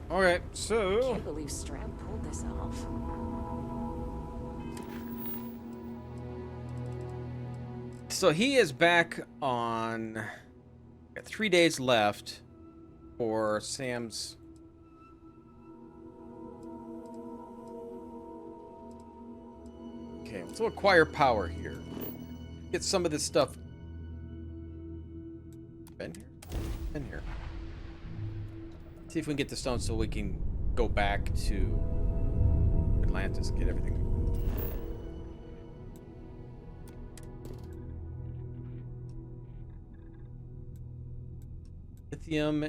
Okay, so Can't believe Strab pulled this off. he is back on. Got 3 days left for Sam's. Okay, let's acquire power here. Get some of this stuff. Been here? Been here. See if we can get the stone so we can go back to Atlantis and get everything. Lithium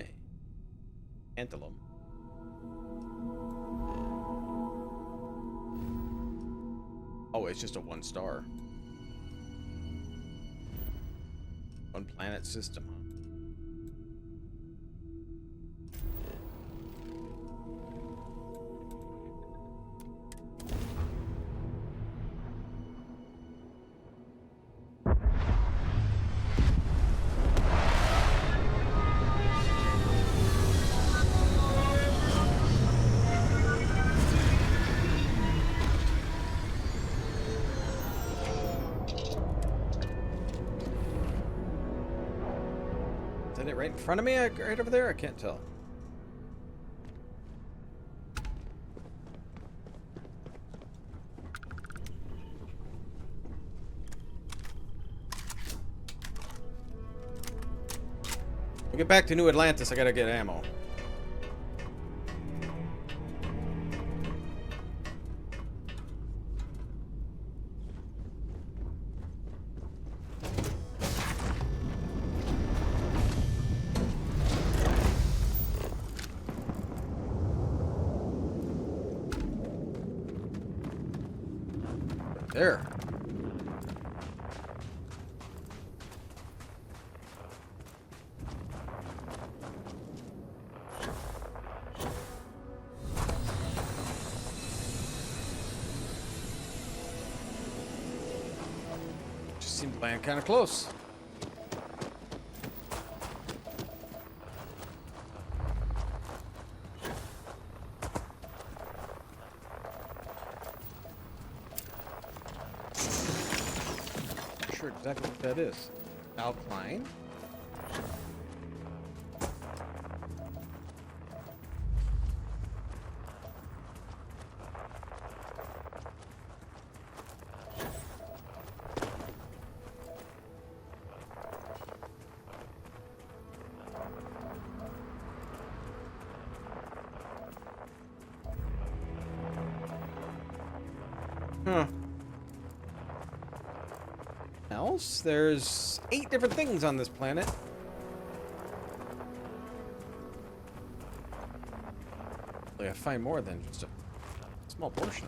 tantalum. Oh, it's just a 1-star. One planet system, huh? Is that it right in front of me? Right over there? I can't tell. We'll get back to New Atlantis. I gotta get ammo. There. Just seemed to land kind of close. Sure exactly what that is. Alpine. Huh. Else, there's 8 different things on this planet. Like I find more than just a small portion.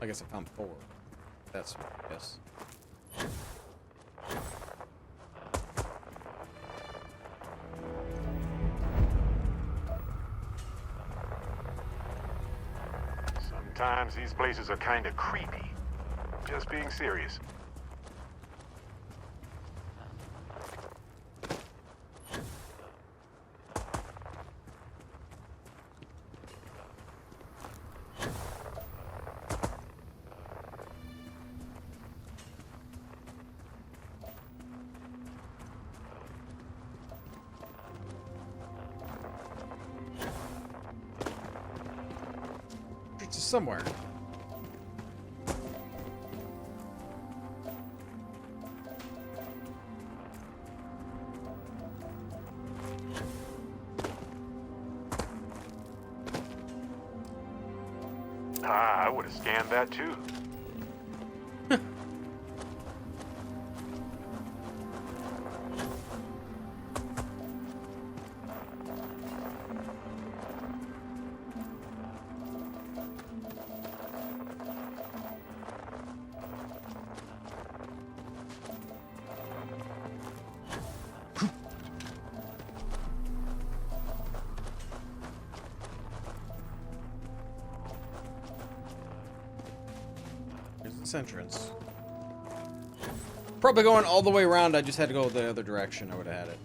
I guess I found 4. That's yes. Sometimes these places are kind of creepy. Just being serious. It's somewhere. Ah, I would have scanned that too. Here's this entrance. Probably going all the way around. I just had to go the other direction. I would have had it.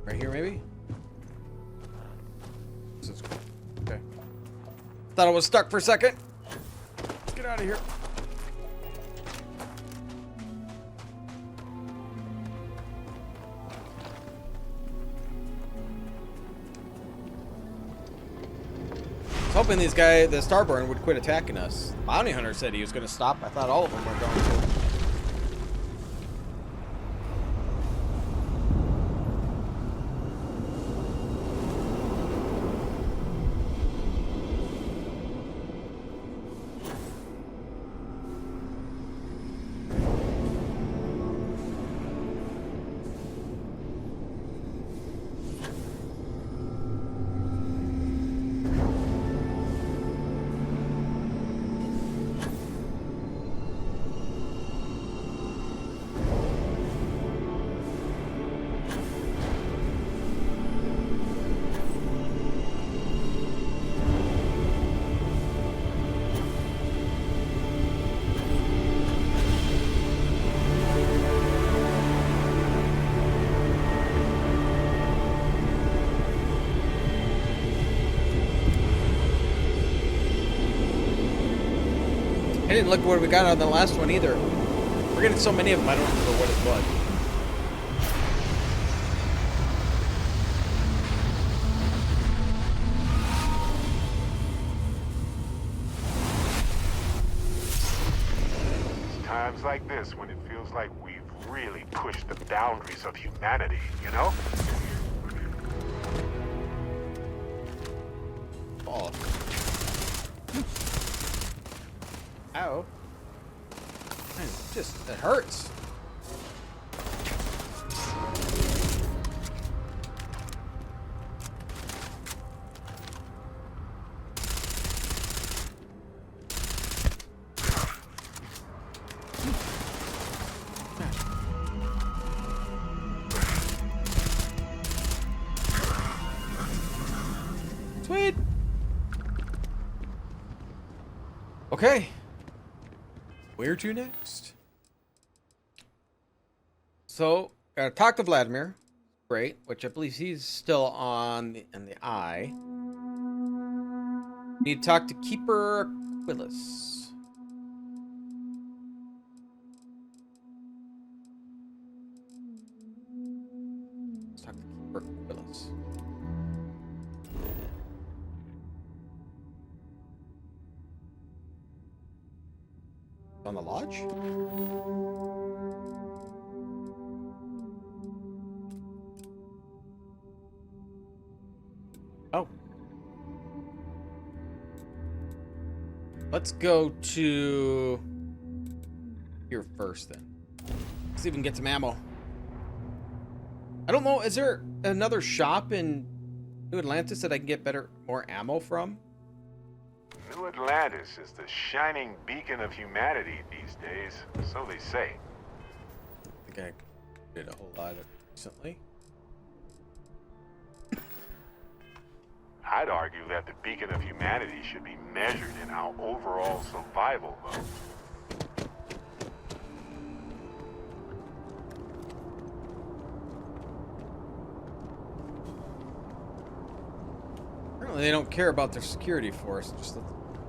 Right here, maybe? This is cool. Okay. Thought I was stuck for a second. Let's get out of here. I was hoping these guys, the Starborn, would quit attacking us. Bounty Hunter said he was going to stop. I thought all of them were going to. I didn't look what we got on the last one either. We're getting so many of them, I don't remember what it was. It's times like this when it feels like we've really pushed the boundaries of humanity, you know? Oh. Ow. Man, it hurts. Sweet. Okay. Where to next? So, talk to Vladimir. Great, which I believe he's still on in the eye. Need to talk to Keeper Quillis. Let's talk to Keeper Quillis. On the lodge? Oh. Let's go to here first then. Let's see if we can get some ammo. I don't know, is there another shop in New Atlantis that I can get more ammo from? New Atlantis is the shining beacon of humanity these days, so they say. I think I did a whole lot of it recently. I'd argue that the beacon of humanity should be measured in our overall survival, though. Apparently they don't care about their security force, just a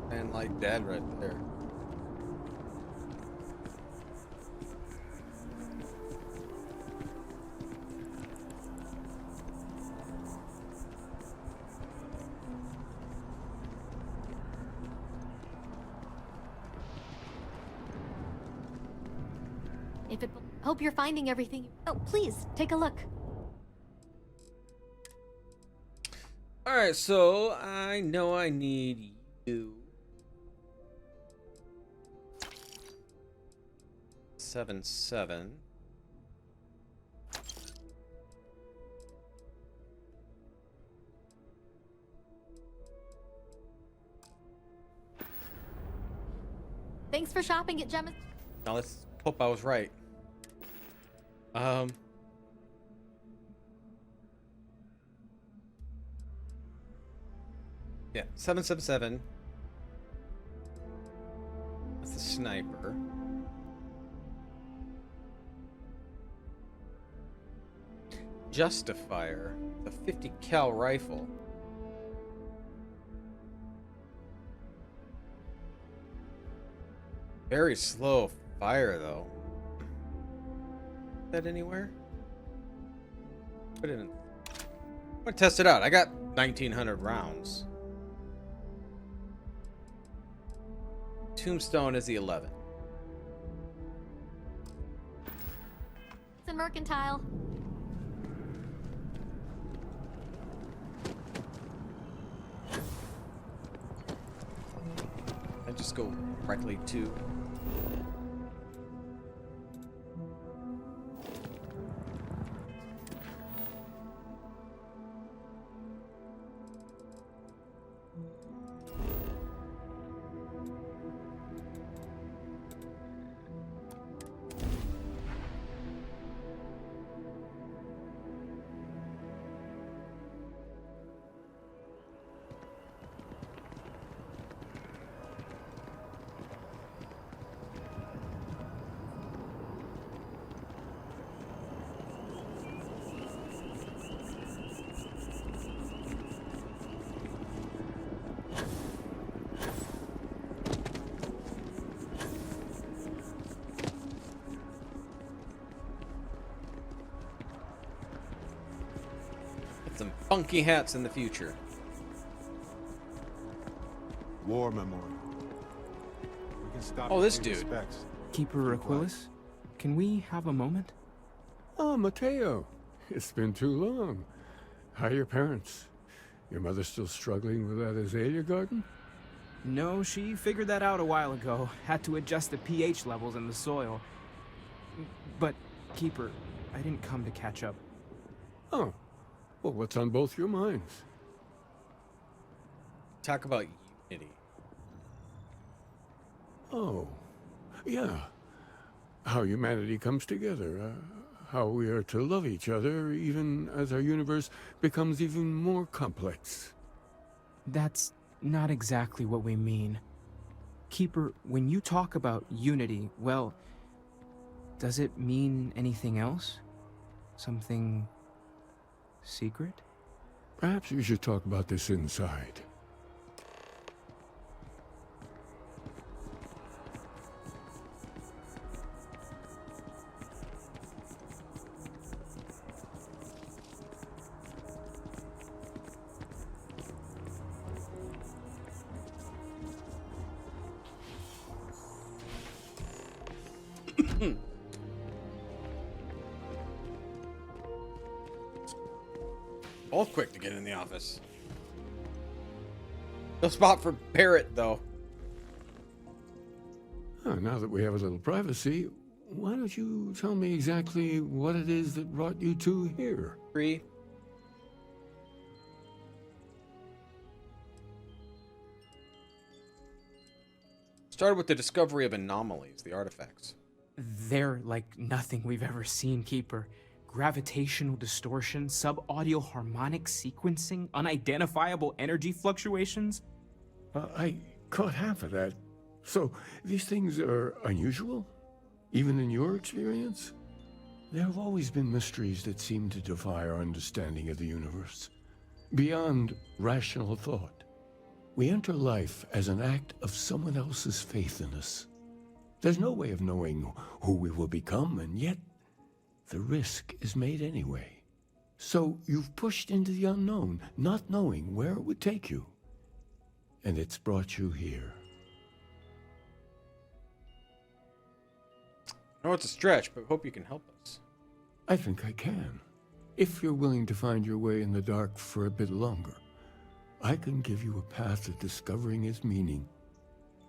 man like Dad right there. Hope you're finding everything. Oh, please, take a look. Alright, so I know I need you. 7-7. Thanks for shopping at Gemma. Now let's hope I was right. Yeah, 777. That's the sniper. Justifier, the 50 cal rifle. Very slow fire though. That anywhere? Put it in. I'm gonna test it out. I got 1900 rounds. Tombstone is the 11. It's a mercantile. I just go directly to. Some funky hats in the future. War memorial. We can stop. Oh, this and pay dude. respects. Keeper Aquilus, can we have a moment? Oh, Mateo. It's been too long. How are your parents? Your mother still struggling with that azalea garden? No, she figured that out a while ago. Had to adjust the pH levels in the soil. But, Keeper, I didn't come to catch up. Oh. Well, what's on both your minds? Talk about unity. Oh. Yeah. How humanity comes together. How we are to love each other even as our universe becomes even more complex. That's not exactly what we mean. Keeper, when you talk about unity, well, does it mean anything else? Something secret? Perhaps we should talk about this inside. Both quick to get in the office. No spot for Barrett, though. Now that we have a little privacy, why don't you tell me exactly what it is that brought you two here? 3. Started with the discovery of anomalies, the artifacts. They're like nothing we've ever seen, Keeper. Gravitational distortion, sub-audio harmonic sequencing, unidentifiable energy fluctuations. I caught half of that. So, these things are unusual? Even in your experience? There have always been mysteries that seem to defy our understanding of the universe. Beyond rational thought. We enter life as an act of someone else's faith in us. There's no way of knowing who we will become, and yet the risk is made anyway. So you've pushed into the unknown, not knowing where it would take you. And it's brought you here. I know it's a stretch, but hope you can help us. I think I can. If you're willing to find your way in the dark for a bit longer, I can give you a path to discovering its meaning.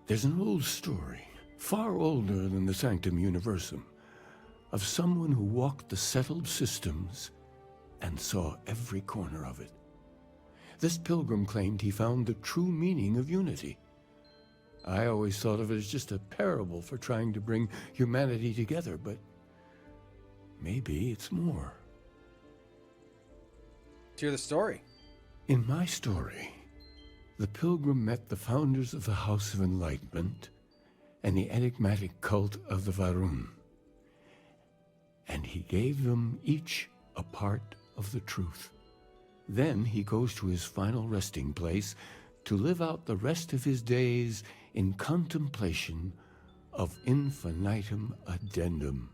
There's an old story, far older than the Sanctum Universum, of someone who walked the settled systems and saw every corner of it. This pilgrim claimed he found the true meaning of unity. I always thought of it as just a parable for trying to bring humanity together, but maybe it's more. Let's hear the story. In my story, the pilgrim met the founders of the House of Enlightenment and the enigmatic cult of the Varun. And he gave them each a part of the truth. Then he goes to his final resting place to live out the rest of his days in contemplation of infinitum addendum,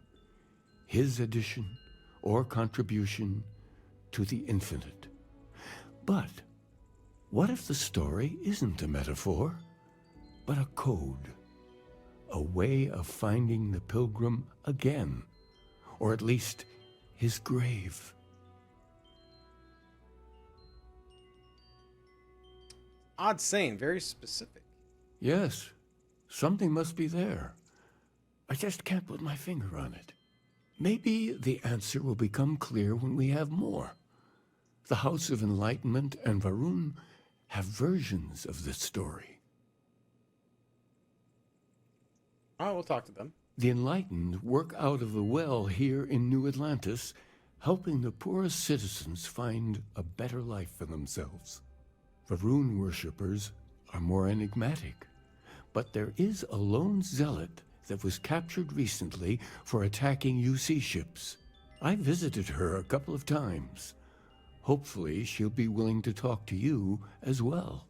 his addition or contribution to the infinite. But what if the story isn't a metaphor, but a code? A way of finding the pilgrim again, or at least his grave. Odd saying, very specific. Yes, something must be there. I just can't put my finger on it. Maybe the answer will become clear when we have more. The House of Enlightenment and Varun have versions of this story. Oh, we'll talk to them. The Enlightened work out of the well here in New Atlantis, helping the poorest citizens find a better life for themselves. Varun worshippers are more enigmatic, but there is a lone zealot that was captured recently for attacking UC ships. I visited her a couple of times. Hopefully she'll be willing to talk to you as well.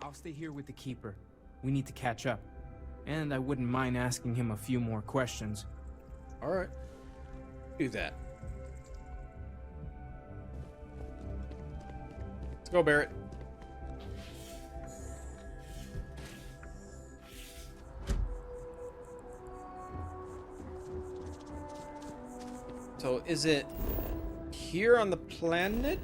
I'll stay here with the Keeper. We need to catch up. And I wouldn't mind asking him a few more questions. All right. Do that. Let's go, Barrett. So is it here on the planet?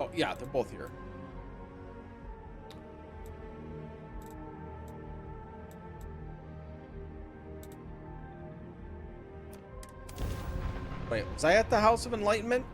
Oh, yeah, they're both here. Wait, was I at the House of Enlightenment?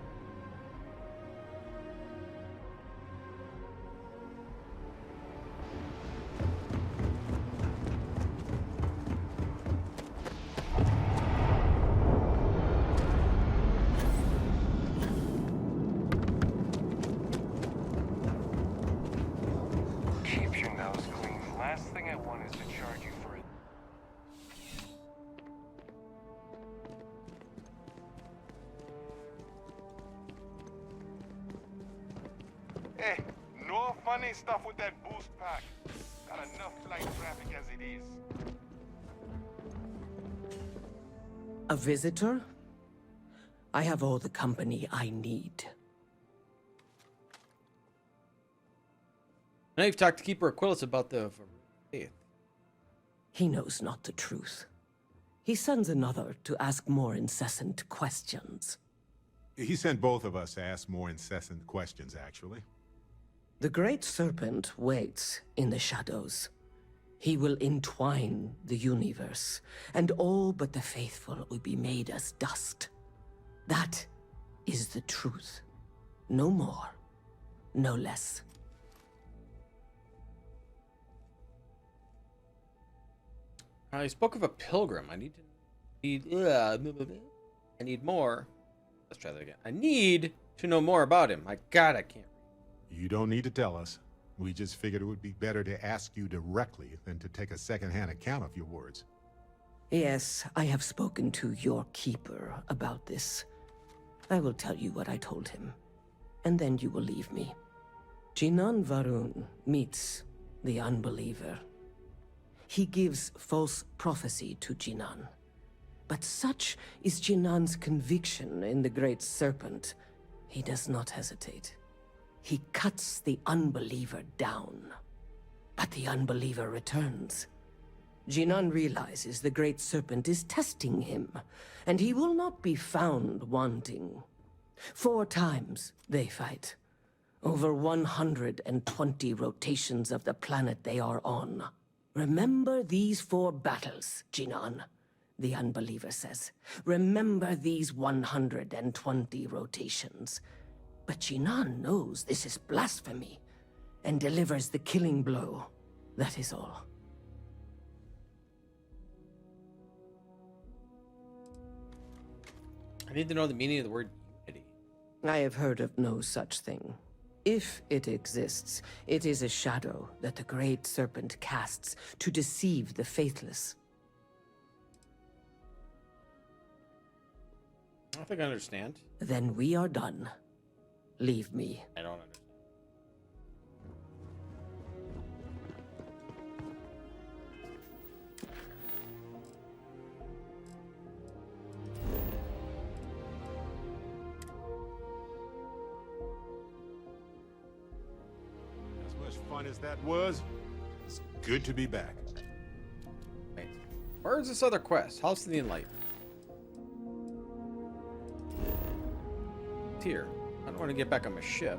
Keep your nose clean. Last thing I want is to charge you for it. Hey, no funny stuff with that boost pack. Got enough flight traffic as it is. A visitor? I have all the company I need. Now you've talked to Keeper Aquilus about the faith. He knows not the truth. He sends another to ask more incessant questions. He sent both of us to ask more incessant questions, actually. The Great Serpent waits in the shadows. He will entwine the universe, and all but the faithful will be made as dust. That is the truth. No more, no less. I spoke of a pilgrim. I need more. Let's try that again. I need to know more about him. My God, I can't. You don't need to tell us. We just figured it would be better to ask you directly than to take a second-hand account of your words. Yes, I have spoken to your keeper about this. I will tell you what I told him, and then you will leave me. Jinan Varun meets the unbeliever. He gives false prophecy to Jinan. But such is Jinan's conviction in the Great Serpent, he does not hesitate. He cuts the unbeliever down. But the unbeliever returns. Jinan realizes the Great Serpent is testing him, and he will not be found wanting. 4 times they fight. Over 120 rotations of the planet they are on. Remember these 4 battles, Jinan, the unbeliever says. Remember these 120 rotations. But Jinan knows this is blasphemy, and delivers the killing blow. That is all. I need to know the meaning of the word unity. I have heard of no such thing. If it exists, it is a shadow that the great serpent casts to deceive the faithless. I don't think I understand. Then we are done. Leave me. I don't understand. As much fun as that was, it's good to be back. Wait, where's this other quest? House of the Enlightened. It's here. I don't want to get back on my ship.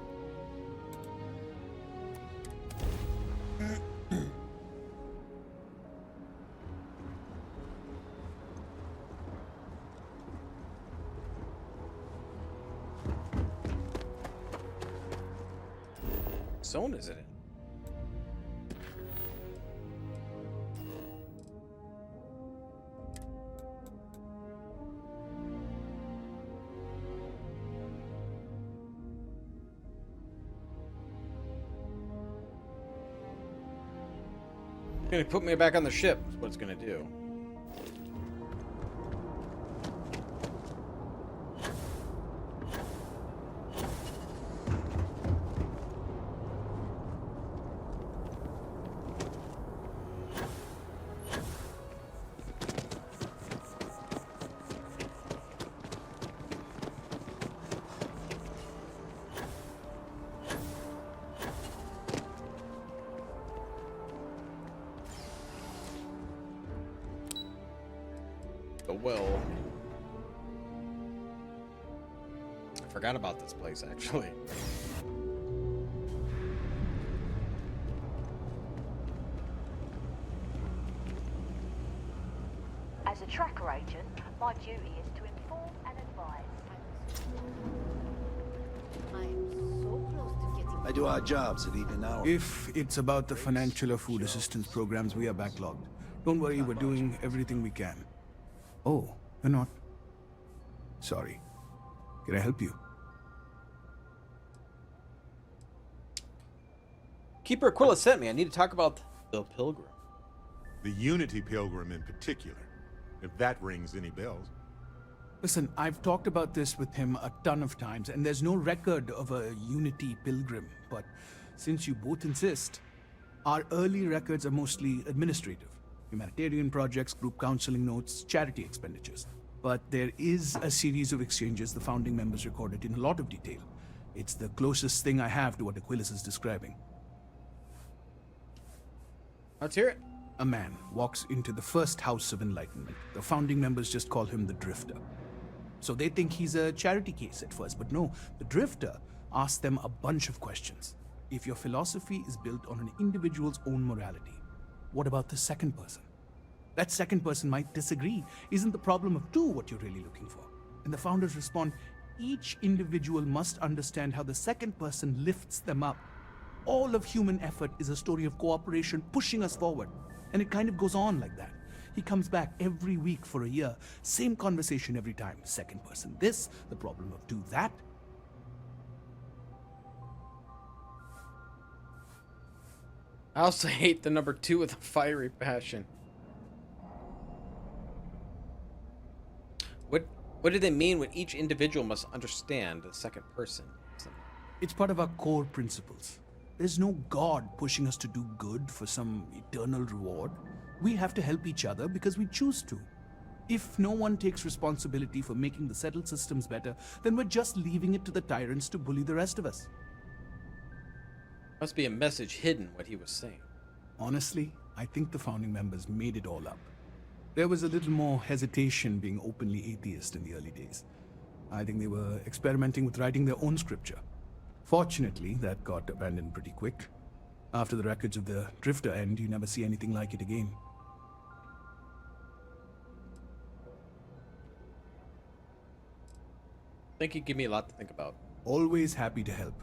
Zone is it in? It's gonna put me back on the ship, is what it's gonna do. The well. I forgot about this place, actually. As a tracker agent, my duty is to inform and advise. I'm so close to getting. I do our jobs at even hours. If it's about the financial or food assistance programs, we are backlogged. Don't worry, we're doing everything we can. Oh, you're not? Sorry. Can I help you? Keeper Aquila sent me. I need to talk about the Pilgrim. The Unity Pilgrim in particular, if that rings any bells. Listen, I've talked about this with him a ton of times, and there's no record of a Unity Pilgrim. But since you both insist, our early records are mostly administrative. Humanitarian projects, group counseling notes, charity expenditures. But there is a series of exchanges the founding members recorded in a lot of detail. It's the closest thing I have to what Aquilas is describing. Let's hear it. A man walks into the first House of Enlightenment. The founding members just call him the Drifter. So they think he's a charity case at first, but no, the Drifter asks them a bunch of questions. If your philosophy is built on an individual's own morality, what about the second person? That second person might disagree. Isn't the problem of two what you're really looking for? And the founders respond, each individual must understand how the second person lifts them up. All of human effort is a story of cooperation pushing us forward. And it kind of goes on like that. He comes back every week for a year. Same conversation every time. Second person this, the problem of two that. I also hate the number 2 with a fiery passion. What do they mean when each individual must understand the second person? It's part of our core principles. There's no God pushing us to do good for some eternal reward. We have to help each other because we choose to. If no one takes responsibility for making the settled systems better, then we're just leaving it to the tyrants to bully the rest of us. Must be a message hidden what he was saying. Honestly, I think the founding members made it all up. There was a little more hesitation being openly atheist in the early days. I think they were experimenting with writing their own scripture. Fortunately, that got abandoned pretty quick. After the records of the Drifter end, you never see anything like it again. I think you give me a lot to think about. Always happy to help.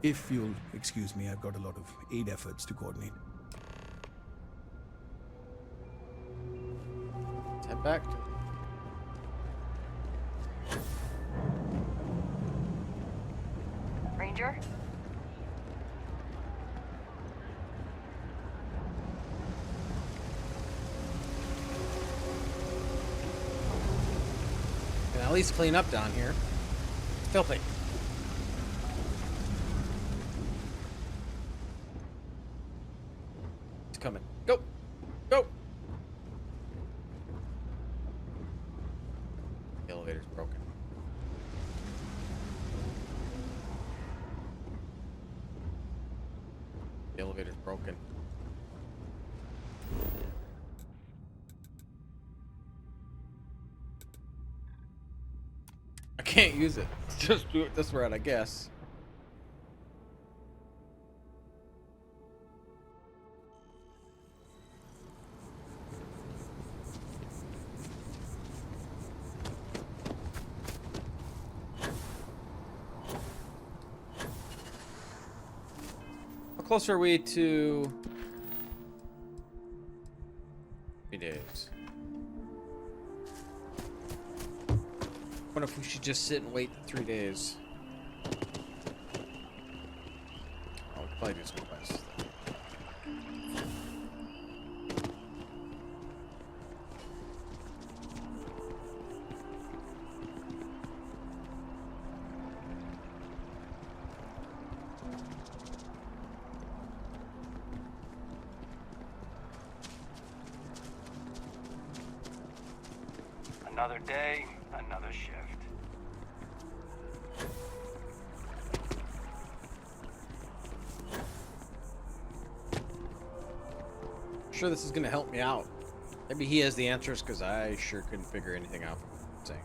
If you'll excuse me, I've got a lot of aid efforts to coordinate. Let's head back to it. Danger? Can at least clean up down here. It's filthy. It's coming. Go! Go! The elevator's broken. The elevator's broken. I can't use it. Just do it this route, I guess. How close are we to 3 days? What if we should just sit and wait 3 days? I'll probably do some quests. Another day, another shift. Sure, this is gonna help me out. Maybe he has the answers because I sure couldn't figure anything out. Saying.